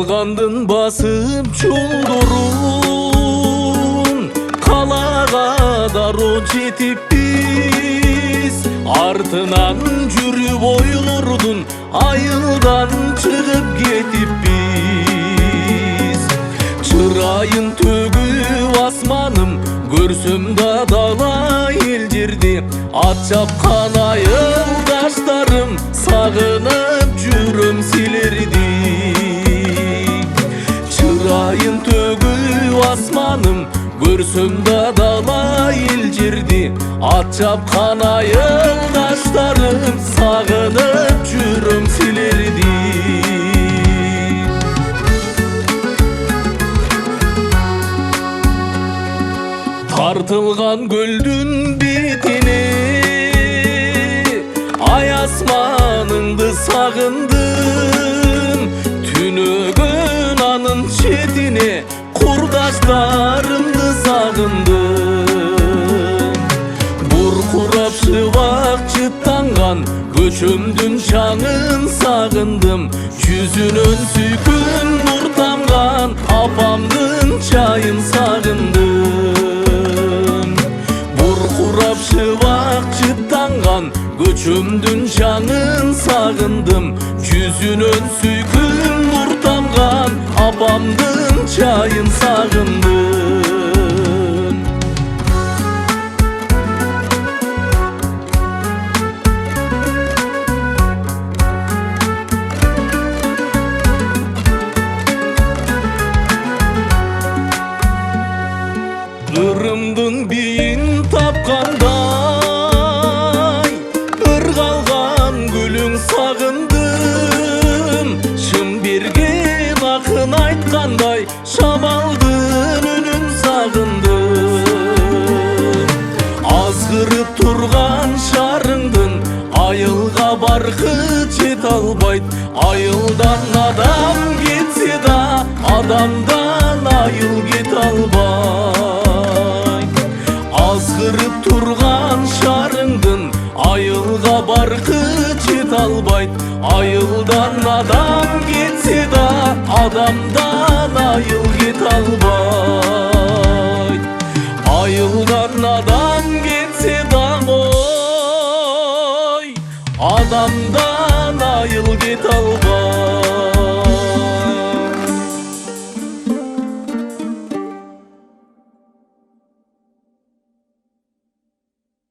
Tартылгандын басып жолдорун, калага дароо жетиппиз. Артынан жүрүп ойлордун айылдан чыгып кетиппиз. Чырайын төгүп асманым, көрсөм да дала эл жерди. Ат чапкан айылдаштарым, сагынып жүрөм силерди. Чырайын төгүп асманым, көрсөм да дала эл жерди. Ат чапкан айылдаштарым, сагынып жүрөм силерди. Тартылган көлдүн бетине ай асманыңды сагындым. Түнөгөн анын четине курдаштарымды сагындым. Буркурап шыбак чыттанган көчөмдүн чаңын сагындым. Жүзүнөн сүйкүм нур тамган апамдын чайын сагындым. Буркурап шыбак чыттанган көчөмдүн чаңын сагындым. Жүзүнөн сүйкүм нур тамган апамдын чайын сагындым. Кырымдын бийин тапкандай, ыргалган гүлүң сагындым. Шын берген акын айткандай, шамалдын үнүн сагындым. Азгырып турган шарыңдын айылга баркы жете албайт. Айылдан адам кетсе да, адамдан айыл кете албайт. Азгырып турган шарыңдын айылга баркы жете албайт. Айылдан адам кетсе да, адамдан айыл кете албайт. Айылдан адам кетсе да, ой, адамдан айыл кете албайт.